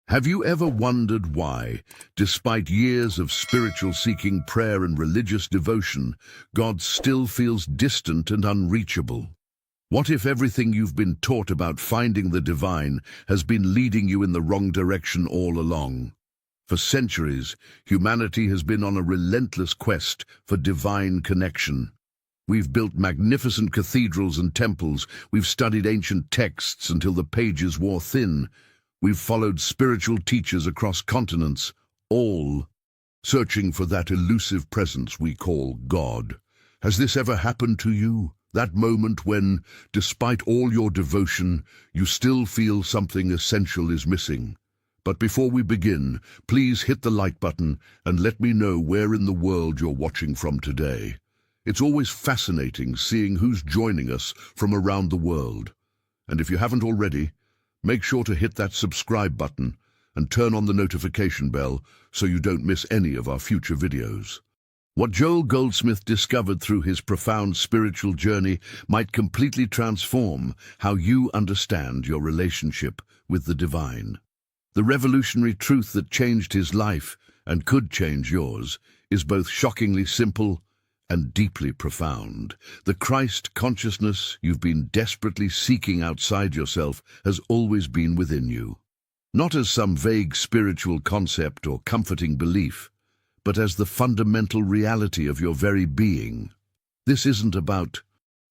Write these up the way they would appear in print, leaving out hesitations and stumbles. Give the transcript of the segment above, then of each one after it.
Have you ever wondered why, despite years of spiritual seeking, prayer and religious devotion, God still feels distant and unreachable? What if everything you've been taught about finding the divine has been leading you in the wrong direction all along? For centuries, humanity has been on a relentless quest for divine connection. We've built magnificent cathedrals and temples, we've studied ancient texts until the pages wore thin, we've followed spiritual teachers across continents, all searching for that elusive presence we call God. Has this ever happened to you? That moment when, despite all your devotion, you still feel something essential is missing? But before we begin, please hit the like button and let me know where in the world you're watching from today. It's always fascinating seeing who's joining us from around the world. And if you haven't already, make sure to hit that subscribe button and turn on the notification bell so you don't miss any of our future videos. What Joel Goldsmith discovered through his profound spiritual journey might completely transform how you understand your relationship with the divine. The revolutionary truth that changed his life and could change yours is both shockingly simple and deeply profound. The Christ consciousness you've been desperately seeking outside yourself has always been within you. Not as some vague spiritual concept or comforting belief, but as the fundamental reality of your very being. This isn't about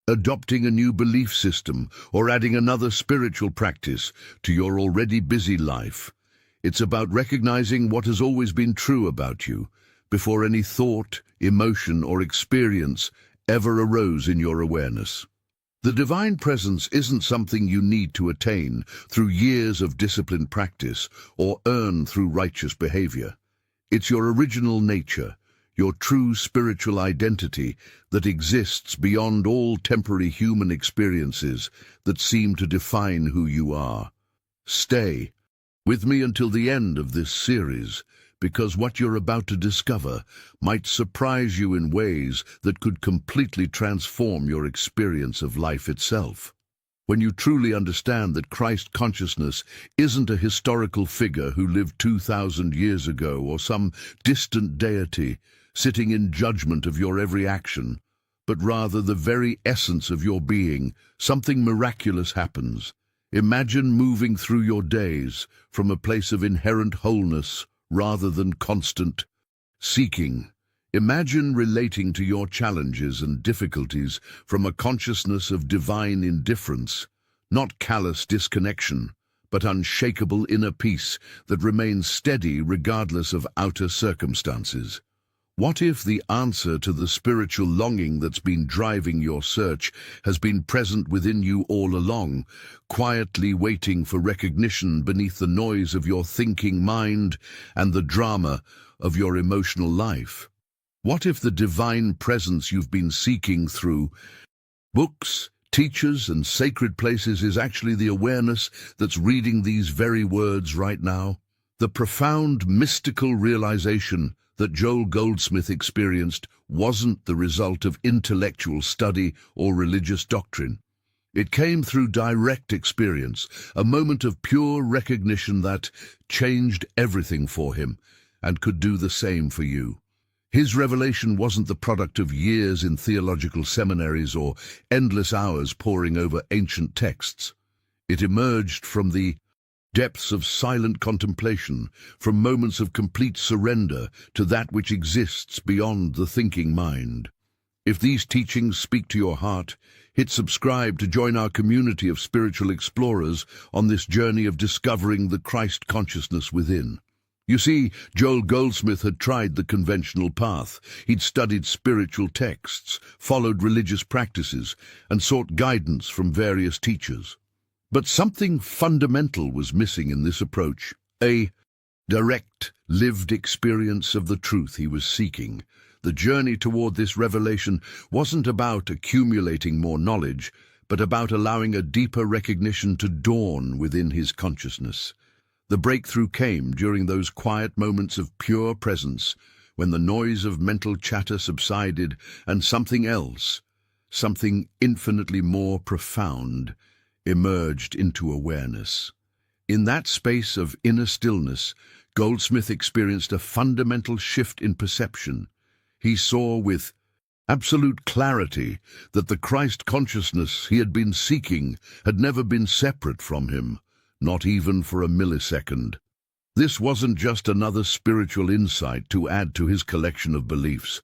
adopting a new belief system or adding another spiritual practice to your already busy life. It's about recognizing what has always been true about you, before any thought, emotion, or experience ever arose in your awareness. The divine presence isn't something you need to attain through years of disciplined practice or earn through righteous behavior. It's your original nature, your true spiritual identity that exists beyond all temporary human experiences that seem to define who you are. Stay with me until the end of this series, because what you're about to discover might surprise you in ways that could completely transform your experience of life itself. When you truly understand that Christ consciousness isn't a historical figure who lived 2,000 years ago or some distant deity sitting in judgment of your every action, but rather the very essence of your being, something miraculous happens. Imagine moving through your days from a place of inherent wholeness rather than constant seeking. Imagine relating to your challenges and difficulties from a consciousness of divine indifference, not callous disconnection, but unshakable inner peace that remains steady regardless of outer circumstances. What if the answer to the spiritual longing that's been driving your search has been present within you all along, quietly waiting for recognition beneath the noise of your thinking mind and the drama of your emotional life? What if the divine presence you've been seeking through books, teachers, and sacred places is actually the awareness that's reading these very words right now? The profound mystical realization that Joel Goldsmith experienced wasn't the result of intellectual study or religious doctrine. It came through direct experience, a moment of pure recognition that changed everything for him and could do the same for you. His revelation wasn't the product of years in theological seminaries or endless hours poring over ancient texts. It emerged from the depths of silent contemplation, from moments of complete surrender to that which exists beyond the thinking mind. If these teachings speak to your heart, hit subscribe to join our community of spiritual explorers on this journey of discovering the Christ consciousness within. You see, Joel Goldsmith had tried the conventional path. He'd studied spiritual texts, followed religious practices, and sought guidance from various teachers. But something fundamental was missing in this approach, a direct, lived experience of the truth he was seeking. The journey toward this revelation wasn't about accumulating more knowledge, but about allowing a deeper recognition to dawn within his consciousness. The breakthrough came during those quiet moments of pure presence, when the noise of mental chatter subsided and something else, something infinitely more profound, emerged into awareness. In that space of inner stillness, Goldsmith experienced a fundamental shift in perception. He saw with absolute clarity that the Christ consciousness he had been seeking had never been separate from him, not even for a millisecond. This wasn't just another spiritual insight to add to his collection of beliefs.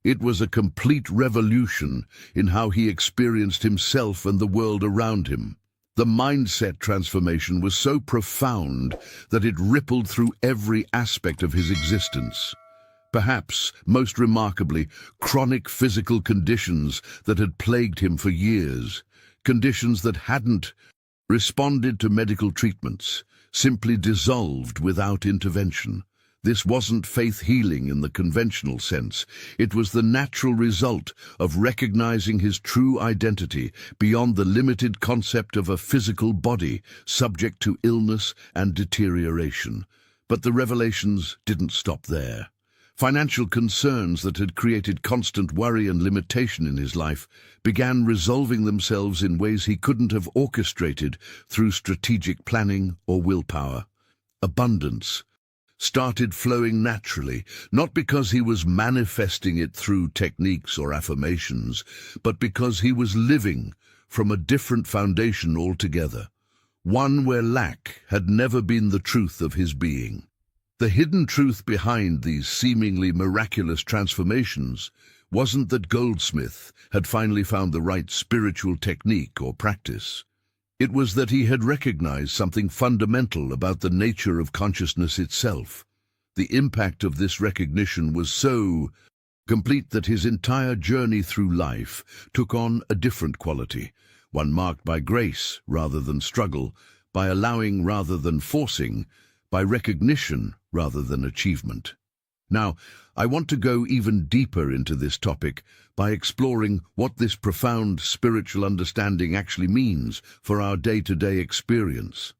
It was a complete revolution in how he experienced himself and the world around him. The mindset transformation was so profound that it rippled through every aspect of his existence. Perhaps, most remarkably, chronic physical conditions that had plagued him for years, conditions that hadn't responded to medical treatments, simply dissolved without intervention. This wasn't faith healing in the conventional sense. It was the natural result of recognizing his true identity beyond the limited concept of a physical body subject to illness and deterioration. But the revelations didn't stop there. Financial concerns that had created constant worry and limitation in his life began resolving themselves in ways he couldn't have orchestrated through strategic planning or willpower. Abundance started flowing naturally, not because he was manifesting it through techniques or affirmations, but because he was living from a different foundation altogether, one where lack had never been the truth of his being. The hidden truth behind these seemingly miraculous transformations wasn't that Goldsmith had finally found the right spiritual technique or practice. It was that he had recognized something fundamental about the nature of consciousness itself. The impact of this recognition was so complete that his entire journey through life took on a different quality, one marked by grace rather than struggle, by allowing rather than forcing, by recognition rather than achievement. Now, I want to go even deeper into this topic by exploring what this profound spiritual understanding actually means for our day-to-day experience.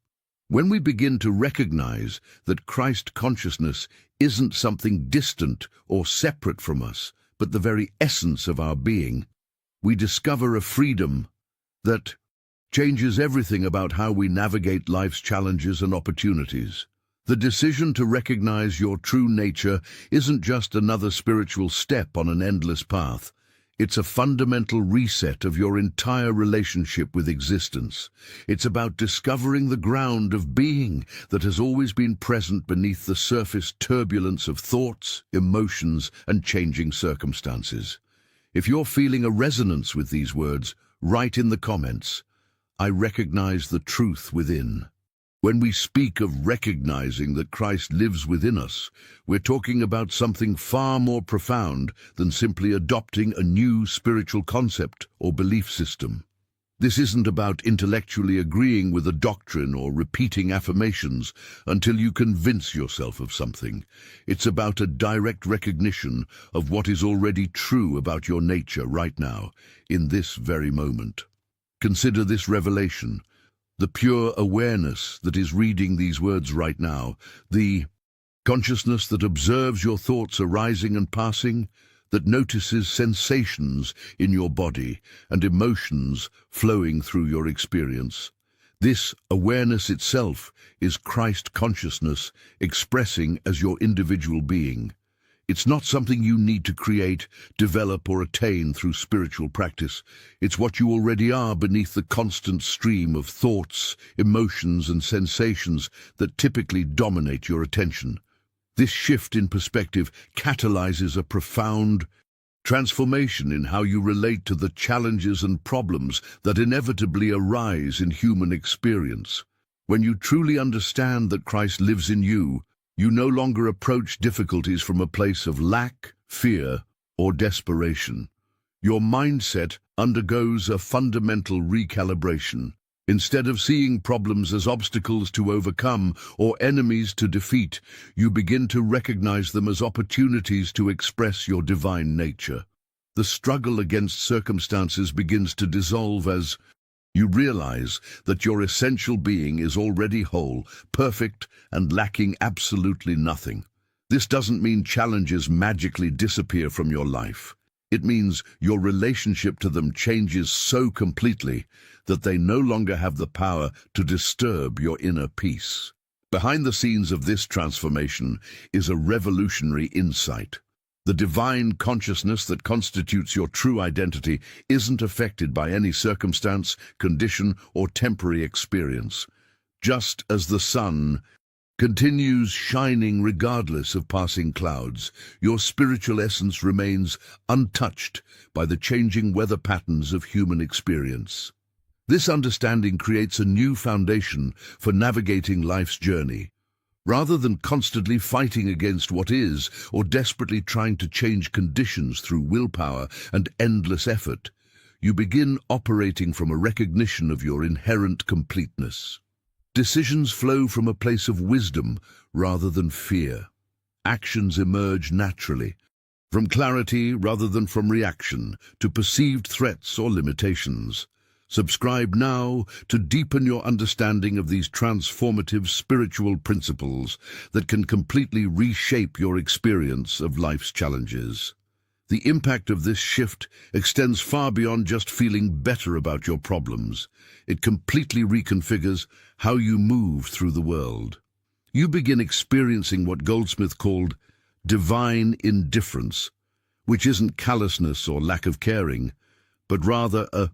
When we begin to recognize that Christ consciousness isn't something distant or separate from us, but the very essence of our being, we discover a freedom that changes everything about how we navigate life's challenges and opportunities. The decision to recognize your true nature isn't just another spiritual step on an endless path. It's a fundamental reset of your entire relationship with existence. It's about discovering the ground of being that has always been present beneath the surface turbulence of thoughts, emotions, and changing circumstances. If you're feeling a resonance with these words, write in the comments, "I recognize the truth within." When we speak of recognizing that Christ lives within us, we're talking about something far more profound than simply adopting a new spiritual concept or belief system. This isn't about intellectually agreeing with a doctrine or repeating affirmations until you convince yourself of something. It's about a direct recognition of what is already true about your nature right now, in this very moment. Consider this revelation. The pure awareness that is reading these words right now, the consciousness that observes your thoughts arising and passing, that notices sensations in your body and emotions flowing through your experience. This awareness itself is Christ consciousness expressing as your individual being. It's not something you need to create, develop, or attain through spiritual practice. It's what you already are beneath the constant stream of thoughts, emotions, and sensations that typically dominate your attention. This shift in perspective catalyzes a profound transformation in how you relate to the challenges and problems that inevitably arise in human experience. When you truly understand that Christ lives in you, you no longer approach difficulties from a place of lack, fear, or desperation. Your mindset undergoes a fundamental recalibration. Instead of seeing problems as obstacles to overcome or enemies to defeat, you begin to recognize them as opportunities to express your divine nature. The struggle against circumstances begins to dissolve as you realize that your essential being is already whole, perfect, and lacking absolutely nothing. This doesn't mean challenges magically disappear from your life. It means your relationship to them changes so completely that they no longer have the power to disturb your inner peace. Behind the scenes of this transformation is a revolutionary insight. The divine consciousness that constitutes your true identity isn't affected by any circumstance, condition, or temporary experience. Just as the sun continues shining regardless of passing clouds, your spiritual essence remains untouched by the changing weather patterns of human experience. This understanding creates a new foundation for navigating life's journey. Rather than constantly fighting against what is or desperately trying to change conditions through willpower and endless effort, you begin operating from a recognition of your inherent completeness. Decisions flow from a place of wisdom rather than fear. Actions emerge naturally, from clarity rather than from reaction to perceived threats or limitations. Subscribe now to deepen your understanding of these transformative spiritual principles that can completely reshape your experience of life's challenges. The impact of this shift extends far beyond just feeling better about your problems. It completely reconfigures how you move through the world. You begin experiencing what Goldsmith called divine indifference, which isn't callousness or lack of caring, but rather a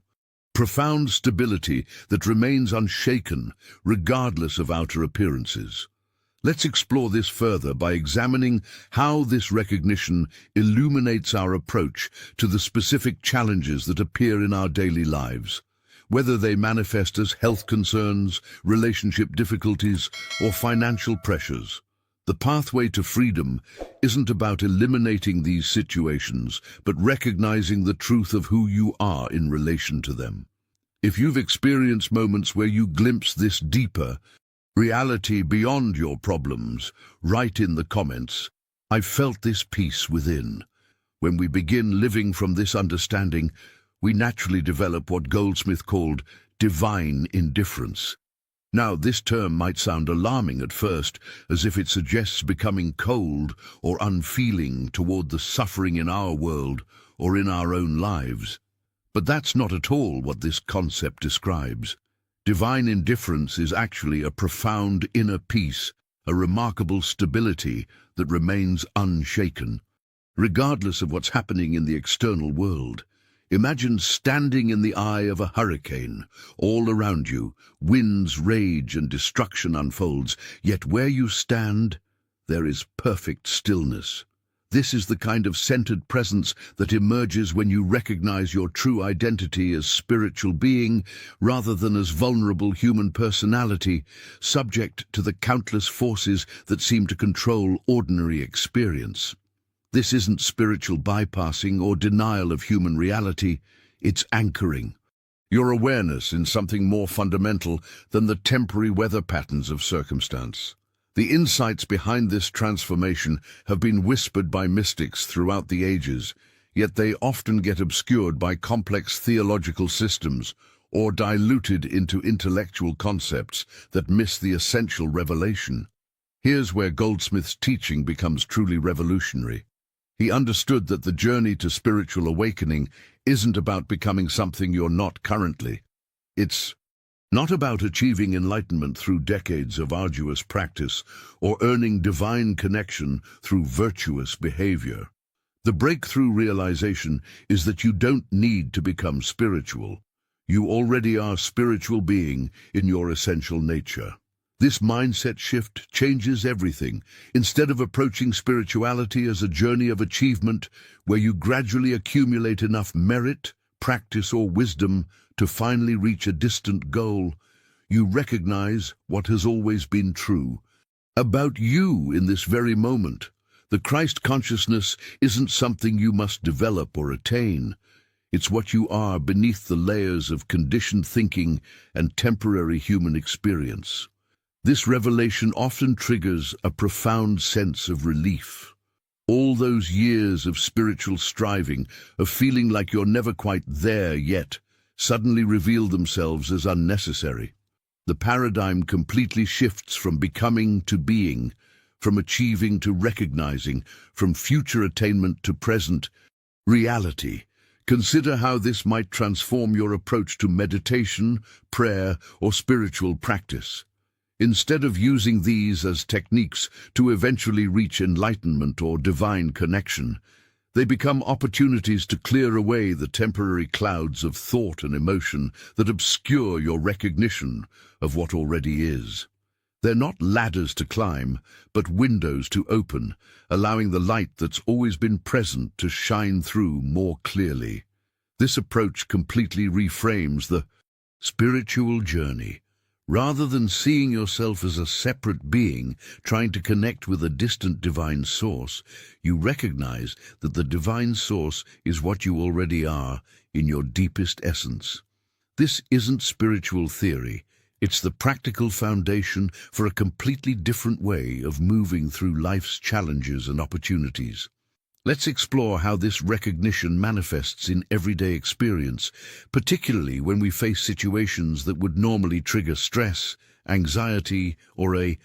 profound stability that remains unshaken regardless of outer appearances. Let's explore this further by examining how this recognition illuminates our approach to the specific challenges that appear in our daily lives, whether they manifest as health concerns, relationship difficulties, or financial pressures. The pathway to freedom isn't about eliminating these situations, but recognizing the truth of who you are in relation to them. If you've experienced moments where you glimpse this deeper reality beyond your problems, write in the comments, "I've felt this peace within." When we begin living from this understanding, we naturally develop what Goldsmith called divine indifference. Now, this term might sound alarming at first, as if it suggests becoming cold or unfeeling toward the suffering in our world or in our own lives. But that's not at all what this concept describes. Divine indifference is actually a profound inner peace, a remarkable stability that remains unshaken, regardless of what's happening in the external world. Imagine standing in the eye of a hurricane. All around you, winds rage and destruction unfolds, yet where you stand, there is perfect stillness. This is the kind of centered presence that emerges when you recognize your true identity as spiritual being rather than as vulnerable human personality, subject to the countless forces that seem to control ordinary experience. This isn't spiritual bypassing or denial of human reality, it's anchoring your awareness in something more fundamental than the temporary weather patterns of circumstance. The insights behind this transformation have been whispered by mystics throughout the ages, yet they often get obscured by complex theological systems or diluted into intellectual concepts that miss the essential revelation. Here's where Goldsmith's teaching becomes truly revolutionary. He understood that the journey to spiritual awakening isn't about becoming something you're not currently. It's not about achieving enlightenment through decades of arduous practice or earning divine connection through virtuous behavior. The breakthrough realization is that you don't need to become spiritual. You already are a spiritual being in your essential nature. This mindset shift changes everything. Instead of approaching spirituality as a journey of achievement where you gradually accumulate enough merit, practice, or wisdom to finally reach a distant goal, you recognize what has always been true about you in this very moment. The Christ consciousness isn't something you must develop or attain. It's what you are beneath the layers of conditioned thinking and temporary human experience. This revelation often triggers a profound sense of relief. All those years of spiritual striving, of feeling like you're never quite there yet, suddenly reveal themselves as unnecessary. The paradigm completely shifts from becoming to being, from achieving to recognizing, from future attainment to present reality. Consider how this might transform your approach to meditation, prayer, or spiritual practice. Instead of using these as techniques to eventually reach enlightenment or divine connection, they become opportunities to clear away the temporary clouds of thought and emotion that obscure your recognition of what already is. They're not ladders to climb, but windows to open, allowing the light that's always been present to shine through more clearly. This approach completely reframes the spiritual journey. Rather than seeing yourself as a separate being trying to connect with a distant divine source, you recognize that the divine source is what you already are in your deepest essence. This isn't spiritual theory. It's the practical foundation for a completely different way of moving through life's challenges and opportunities. Let's explore how this recognition manifests in everyday experience, particularly when we face situations that would normally trigger stress, anxiety, or a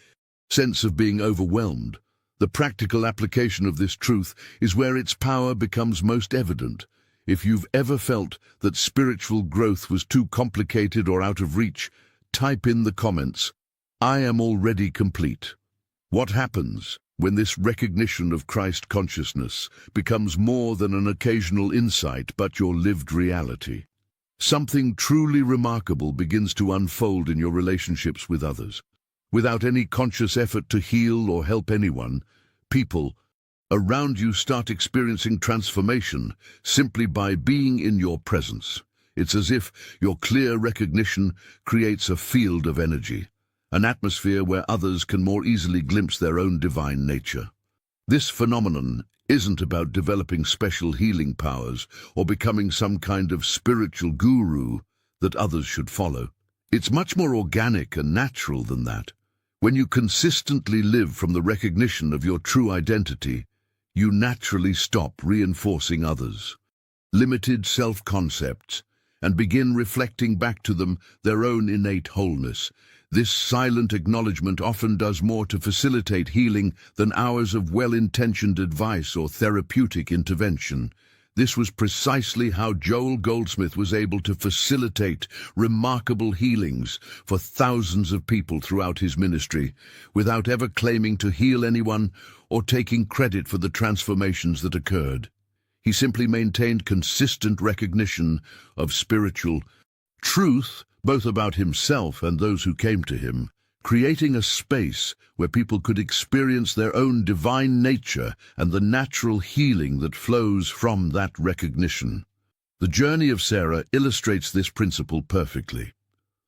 sense of being overwhelmed. The practical application of this truth is where its power becomes most evident. If you've ever felt that spiritual growth was too complicated or out of reach, type in the comments, "I am already complete." What happens when this recognition of Christ consciousness becomes more than an occasional insight but your lived reality? Something truly remarkable begins to unfold in your relationships with others. Without any conscious effort to heal or help anyone, people around you start experiencing transformation simply by being in your presence. It's as if your clear recognition creates a field of energy, an atmosphere where others can more easily glimpse their own divine nature. This phenomenon isn't about developing special healing powers or becoming some kind of spiritual guru that others should follow. It's much more organic and natural than that. When you consistently live from the recognition of your true identity, you naturally stop reinforcing others' limited self-concepts and begin reflecting back to them their own innate wholeness. This silent acknowledgement often does more to facilitate healing than hours of well-intentioned advice or therapeutic intervention. This was precisely how Joel Goldsmith was able to facilitate remarkable healings for thousands of people throughout his ministry, without ever claiming to heal anyone or taking credit for the transformations that occurred. He simply maintained consistent recognition of spiritual truth, both about himself and those who came to him, creating a space where people could experience their own divine nature and the natural healing that flows from that recognition. The journey of Sarah illustrates this principle perfectly.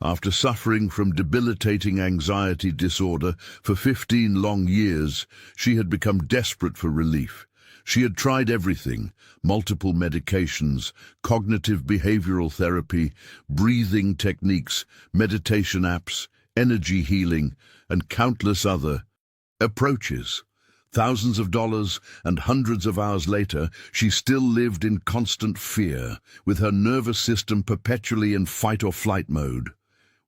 After suffering from debilitating anxiety disorder for 15 long years, she had become desperate for relief. She had tried everything: multiple medications, cognitive behavioral therapy, breathing techniques, meditation apps, energy healing, and countless other approaches. Thousands of dollars and hundreds of hours later, she still lived in constant fear, with her nervous system perpetually in fight-or-flight mode.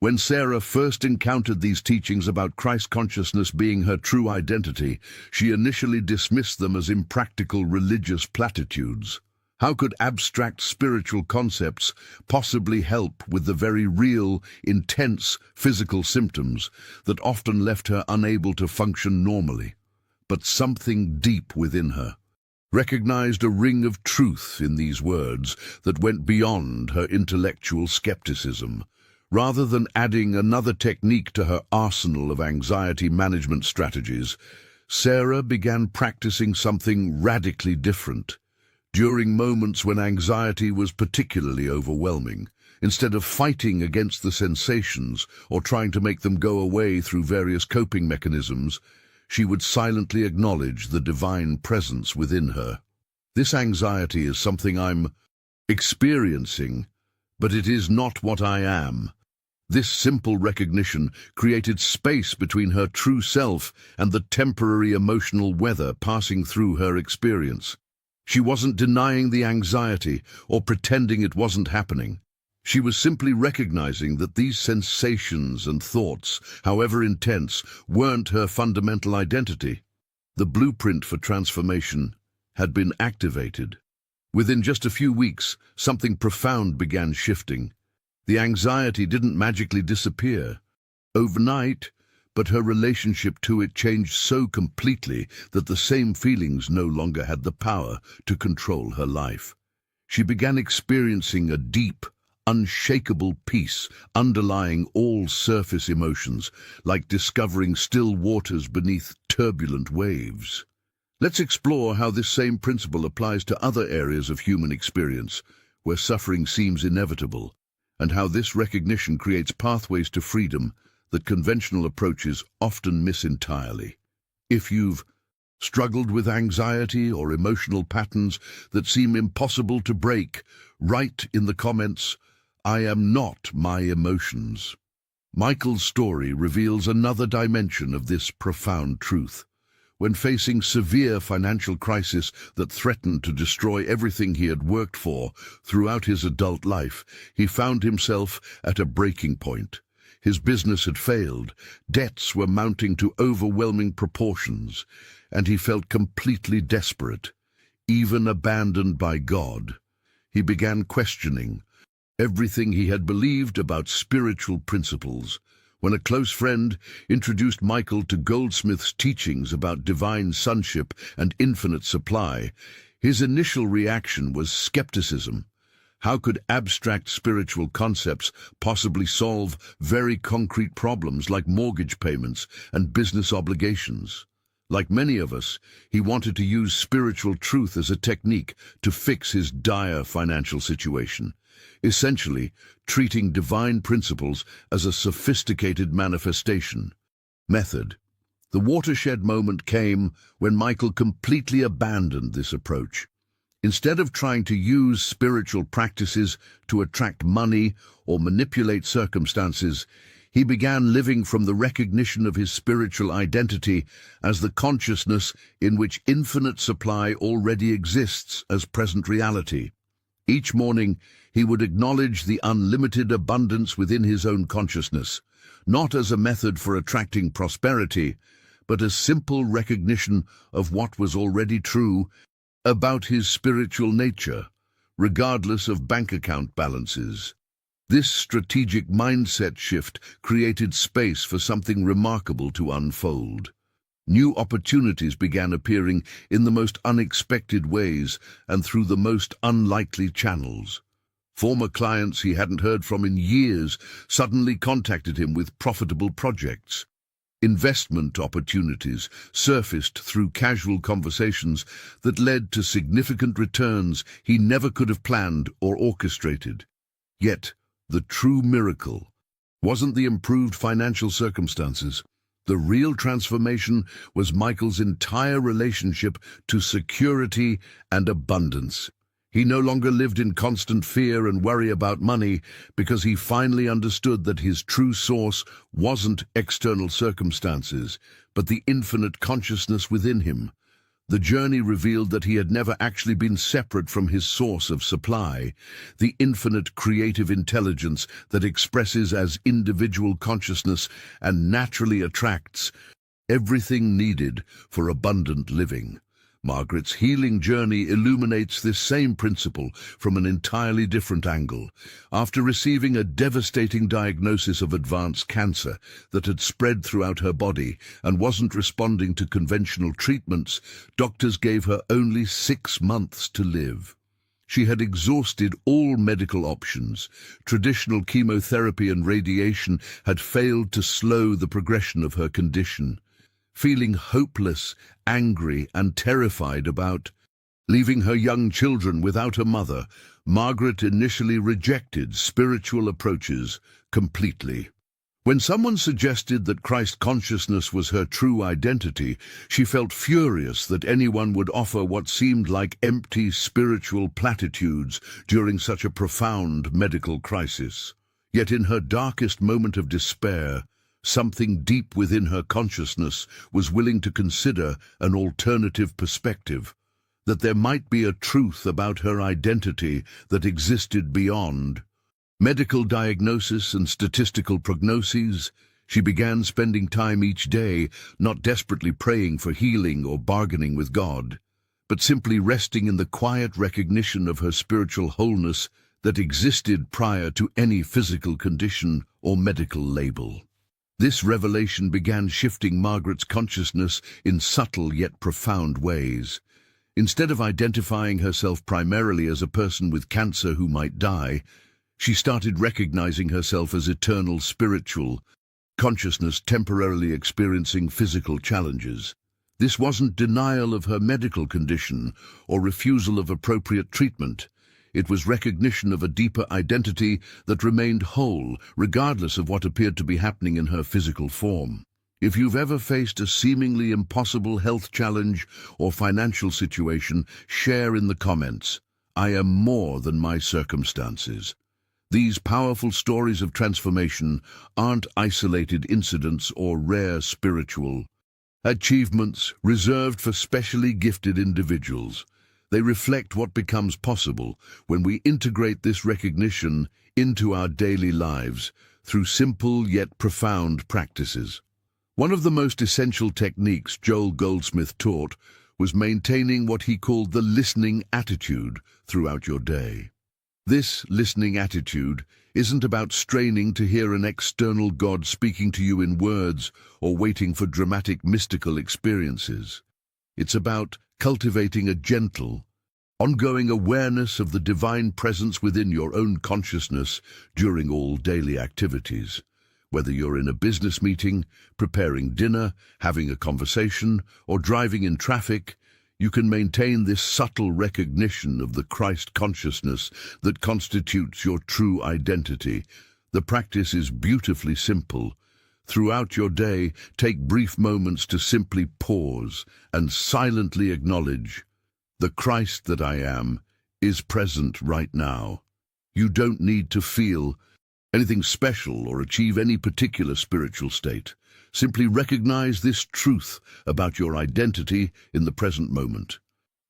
When Sarah first encountered these teachings about Christ consciousness being her true identity, she initially dismissed them as impractical religious platitudes. How could abstract spiritual concepts possibly help with the very real, intense physical symptoms that often left her unable to function normally? But something deep within her recognized a ring of truth in these words that went beyond her intellectual skepticism. Rather than adding another technique to her arsenal of anxiety management strategies, Sarah began practicing something radically different. During moments when anxiety was particularly overwhelming, instead of fighting against the sensations or trying to make them go away through various coping mechanisms, she would silently acknowledge the divine presence within her. This anxiety is something I'm experiencing, but it is not what I am. This simple recognition created space between her true self and the temporary emotional weather passing through her experience. She wasn't denying the anxiety or pretending it wasn't happening. She was simply recognizing that these sensations and thoughts, however intense, weren't her fundamental identity. The blueprint for transformation had been activated. Within just a few weeks, something profound began shifting. The anxiety didn't magically disappear overnight, but her relationship to it changed so completely that the same feelings no longer had the power to control her life. She began experiencing a deep, unshakable peace underlying all surface emotions, like discovering still waters beneath turbulent waves. Let's explore how this same principle applies to other areas of human experience, where suffering seems inevitable, and how this recognition creates pathways to freedom that conventional approaches often miss entirely. If you've struggled with anxiety or emotional patterns that seem impossible to break, write in the comments, "I am not my emotions." Michael's story reveals another dimension of this profound truth. When facing severe financial crisis that threatened to destroy everything he had worked for throughout his adult life, he found himself at a breaking point. His business had failed, debts were mounting to overwhelming proportions, and he felt completely desperate, even abandoned by God. He began questioning everything he had believed about spiritual principles. When a close friend introduced Michael to Goldsmith's teachings about divine sonship and infinite supply, his initial reaction was skepticism. How could abstract spiritual concepts possibly solve very concrete problems like mortgage payments and business obligations? Like many of us, he wanted to use spiritual truth as a technique to fix his dire financial situation, essentially treating divine principles as a sophisticated manifestation. Method. The watershed moment came when Michael completely abandoned this approach. Instead of trying to use spiritual practices to attract money or manipulate circumstances, he began living from the recognition of his spiritual identity as the consciousness in which infinite supply already exists as present reality. Each morning, he would acknowledge the unlimited abundance within his own consciousness, not as a method for attracting prosperity, but as simple recognition of what was already true about his spiritual nature, regardless of bank account balances. This strategic mindset shift created space for something remarkable to unfold. New opportunities began appearing in the most unexpected ways and through the most unlikely channels. Former clients he hadn't heard from in years suddenly contacted him with profitable projects. Investment opportunities surfaced through casual conversations that led to significant returns he never could have planned or orchestrated. Yet, the true miracle wasn't the improved financial circumstances. The real transformation was Michael's entire relationship to security and abundance. He no longer lived in constant fear and worry about money because he finally understood that his true source wasn't external circumstances, but the infinite consciousness within him. The journey revealed that he had never actually been separate from his source of supply, the infinite creative intelligence that expresses as individual consciousness and naturally attracts everything needed for abundant living. Margaret's healing journey illuminates this same principle from an entirely different angle. After receiving a devastating diagnosis of advanced cancer that had spread throughout her body and wasn't responding to conventional treatments, doctors gave her only 6 months to live. She had exhausted all medical options. Traditional chemotherapy and radiation had failed to slow the progression of her condition. Feeling hopeless, angry, and terrified about leaving her young children without a mother, Margaret initially rejected spiritual approaches completely. When someone suggested that Christ consciousness was her true identity, she felt furious that anyone would offer what seemed like empty spiritual platitudes during such a profound medical crisis. Yet in her darkest moment of despair, something deep within her consciousness was willing to consider an alternative perspective, that there might be a truth about her identity that existed beyond medical diagnosis and statistical prognoses. She began spending time each day, not desperately praying for healing or bargaining with God, but simply resting in the quiet recognition of her spiritual wholeness that existed prior to any physical condition or medical label. This revelation began shifting Margaret's consciousness in subtle yet profound ways. Instead of identifying herself primarily as a person with cancer who might die, she started recognizing herself as eternal spiritual consciousness temporarily experiencing physical challenges. This wasn't denial of her medical condition or refusal of appropriate treatment. It was recognition of a deeper identity that remained whole, regardless of what appeared to be happening in her physical form. If you've ever faced a seemingly impossible health challenge or financial situation, share in the comments. I am more than my circumstances. These powerful stories of transformation aren't isolated incidents or rare spiritual achievements reserved for specially gifted individuals. They reflect what becomes possible when we integrate this recognition into our daily lives through simple yet profound practices. One of the most essential techniques Joel Goldsmith taught was maintaining what he called the listening attitude throughout your day. This listening attitude isn't about straining to hear an external God speaking to you in words or waiting for dramatic mystical experiences. It's about cultivating a gentle, ongoing awareness of the divine presence within your own consciousness during all daily activities. Whether you're in a business meeting, preparing dinner, having a conversation, or driving in traffic, you can maintain this subtle recognition of the Christ consciousness that constitutes your true identity. The practice is beautifully simple. Throughout your day, take brief moments to simply pause and silently acknowledge, the Christ that I am is present right now. You don't need to feel anything special or achieve any particular spiritual state. Simply recognize this truth about your identity in the present moment.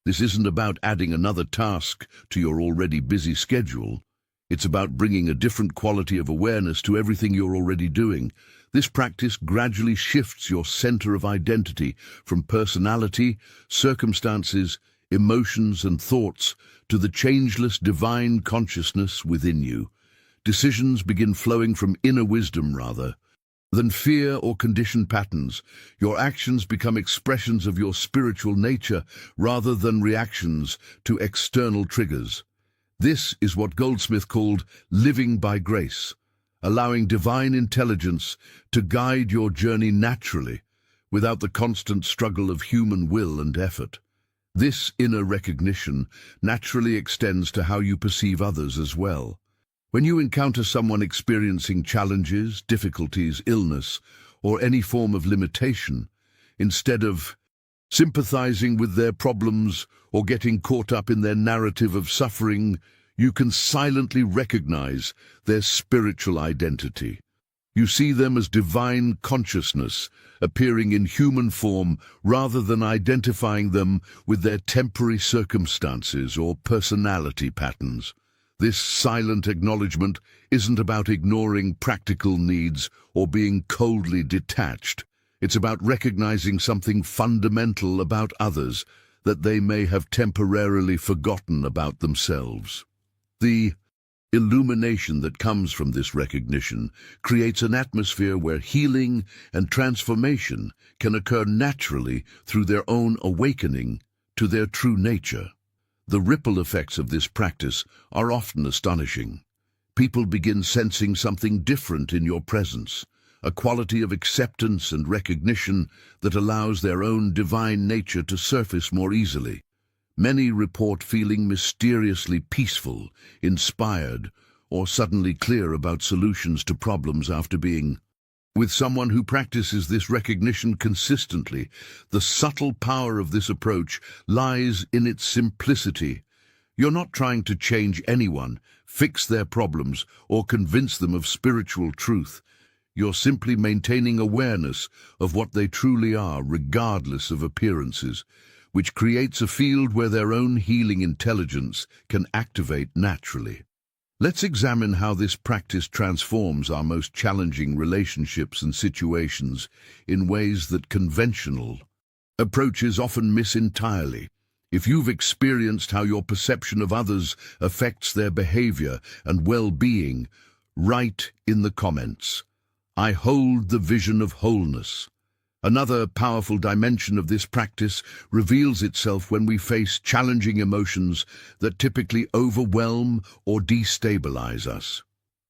This isn't about adding another task to your already busy schedule. It's about bringing a different quality of awareness to everything you're already doing. This practice gradually shifts your center of identity from personality, circumstances, emotions, and thoughts to the changeless divine consciousness within you. Decisions begin flowing from inner wisdom rather than fear or conditioned patterns. Your actions become expressions of your spiritual nature rather than reactions to external triggers. This is what Goldsmith called living by grace, allowing divine intelligence to guide your journey naturally, without the constant struggle of human will and effort. This inner recognition naturally extends to how you perceive others as well. When you encounter someone experiencing challenges, difficulties, illness, or any form of limitation, instead of sympathizing with their problems or getting caught up in their narrative of suffering, you can silently recognize their spiritual identity. You see them as divine consciousness appearing in human form rather than identifying them with their temporary circumstances or personality patterns. This silent acknowledgement isn't about ignoring practical needs or being coldly detached. It's about recognizing something fundamental about others that they may have temporarily forgotten about themselves. The illumination that comes from this recognition creates an atmosphere where healing and transformation can occur naturally through their own awakening to their true nature. The ripple effects of this practice are often astonishing. People begin sensing something different in your presence, a quality of acceptance and recognition that allows their own divine nature to surface more easily. Many report feeling mysteriously peaceful, inspired, or suddenly clear about solutions to problems after being with someone who practices this recognition consistently. The subtle power of this approach lies in its simplicity. You're not trying to change anyone, fix their problems, or convince them of spiritual truth. You're simply maintaining awareness of what they truly are, regardless of appearances, which creates a field where their own healing intelligence can activate naturally. Let's examine how this practice transforms our most challenging relationships and situations in ways that conventional approaches often miss entirely. If you've experienced how your perception of others affects their behavior and well-being, write in the comments. I hold the vision of wholeness. Another powerful dimension of this practice reveals itself when we face challenging emotions that typically overwhelm or destabilize us.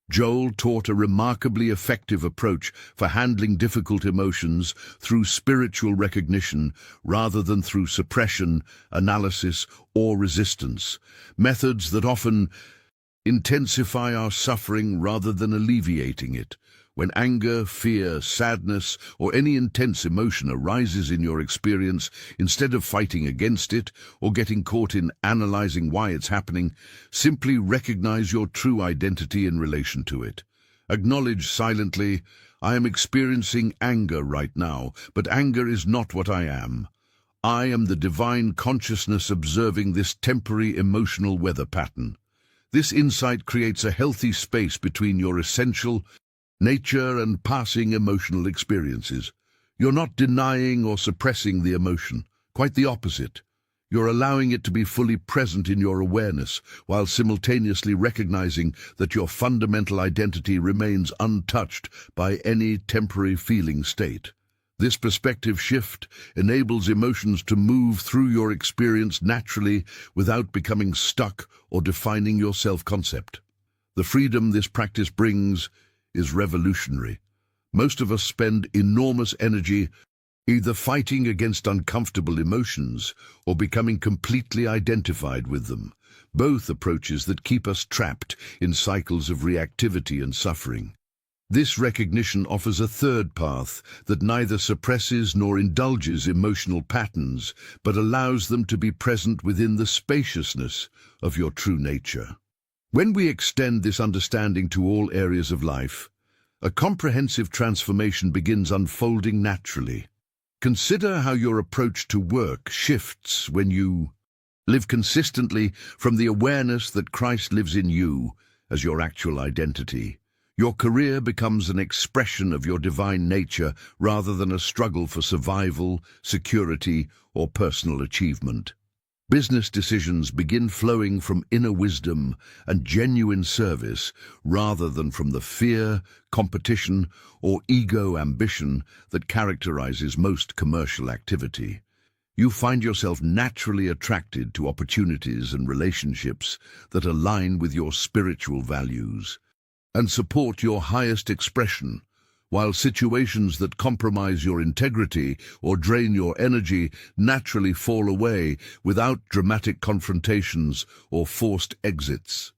Joel taught a remarkably effective approach for handling difficult emotions through spiritual recognition rather than through suppression, analysis, or resistance, methods that often intensify our suffering rather than alleviating it. When anger, fear, sadness, or any intense emotion arises in your experience, instead of fighting against it or getting caught in analyzing why it's happening, simply recognize your true identity in relation to it. Acknowledge silently, I am experiencing anger right now, but anger is not what I am. I am the divine consciousness observing this temporary emotional weather pattern. This insight creates a healthy space between your essential nature and passing emotional experiences. You're not denying or suppressing the emotion, quite the opposite. You're allowing it to be fully present in your awareness, while simultaneously recognizing that your fundamental identity remains untouched by any temporary feeling state. This perspective shift enables emotions to move through your experience naturally without becoming stuck or defining your self-concept. The freedom this practice brings is revolutionary. Most of us spend enormous energy either fighting against uncomfortable emotions or becoming completely identified with them, both approaches that keep us trapped in cycles of reactivity and suffering. This recognition offers a third path that neither suppresses nor indulges emotional patterns, but allows them to be present within the spaciousness of your true nature. When we extend this understanding to all areas of life, a comprehensive transformation begins unfolding naturally. Consider how your approach to work shifts when you live consistently from the awareness that Christ lives in you as your actual identity. Your career becomes an expression of your divine nature rather than a struggle for survival, security, or personal achievement. Business decisions begin flowing from inner wisdom and genuine service rather than from the fear, competition, or ego ambition that characterizes most commercial activity. You find yourself naturally attracted to opportunities and relationships that align with your spiritual values and support your highest expression, while situations that compromise your integrity or drain your energy naturally fall away without dramatic confrontations or forced exits.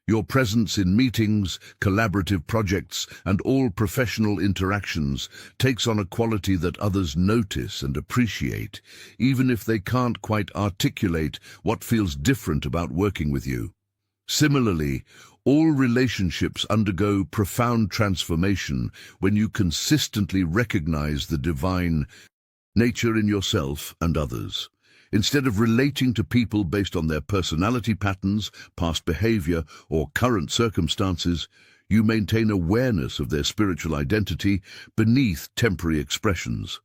Your presence in meetings, collaborative projects, and all professional interactions takes on a quality that others notice and appreciate, even if they can't quite articulate what feels different about working with you. Similarly, all relationships undergo profound transformation when you consistently recognize the divine nature in yourself and others. Instead of relating to people based on their personality patterns, past behavior, or current circumstances, you maintain awareness of their spiritual identity beneath temporary expressions.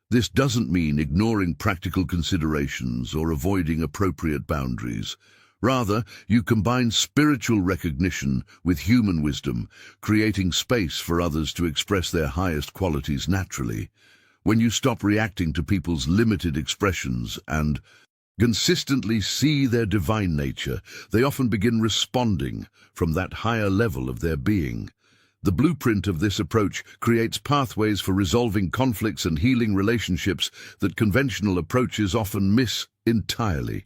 This doesn't mean ignoring practical considerations or avoiding appropriate boundaries. Rather, you combine spiritual recognition with human wisdom, creating space for others to express their highest qualities naturally. When you stop reacting to people's limited expressions and consistently see their divine nature, they often begin responding from that higher level of their being. The blueprint of this approach creates pathways for resolving conflicts and healing relationships that conventional approaches often miss entirely.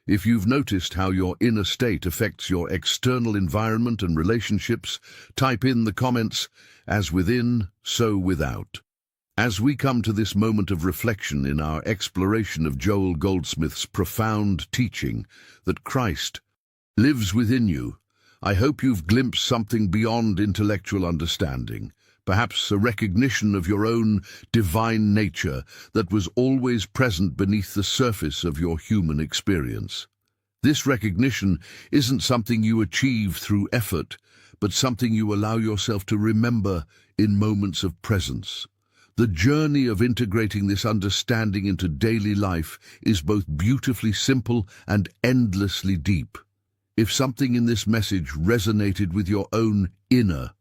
If you've noticed how your inner state affects your external environment and relationships, type in the comments, as within, so without. As we come to this moment of reflection in our exploration of Joel Goldsmith's profound teaching that Christ lives within you, I hope you've glimpsed something beyond intellectual understanding, perhaps a recognition of your own divine nature that was always present beneath the surface of your human experience. This recognition isn't something you achieve through effort, but something you allow yourself to remember in moments of presence. The journey of integrating this understanding into daily life is both beautifully simple and endlessly deep. If something in this message resonated with your own inner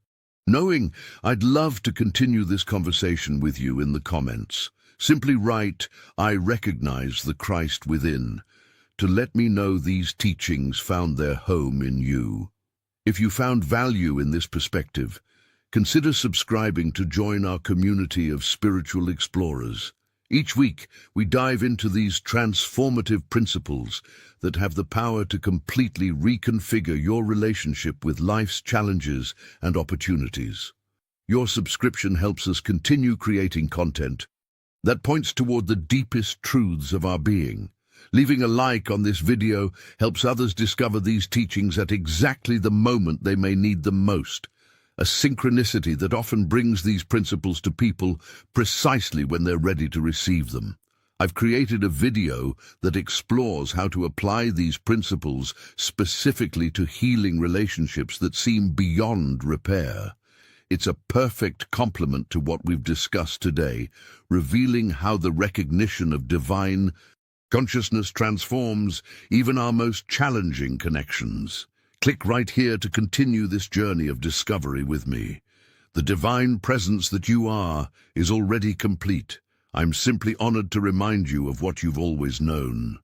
knowing, I'd love to continue this conversation with you in the comments. Simply write, "I recognize the Christ within," to let me know these teachings found their home in you. If you found value in this perspective, consider subscribing to join our community of spiritual explorers. Each week, we dive into these transformative principles that have the power to completely reconfigure your relationship with life's challenges and opportunities. Your subscription helps us continue creating content that points toward the deepest truths of our being. Leaving a like on this video helps others discover these teachings at exactly the moment they may need them most. A synchronicity that often brings these principles to people precisely when they're ready to receive them. I've created a video that explores how to apply these principles specifically to healing relationships that seem beyond repair. It's a perfect complement to what we've discussed today, revealing how the recognition of divine consciousness transforms even our most challenging connections. Click right here to continue this journey of discovery with me. The divine presence that you are is already complete. I'm simply honored to remind you of what you've always known.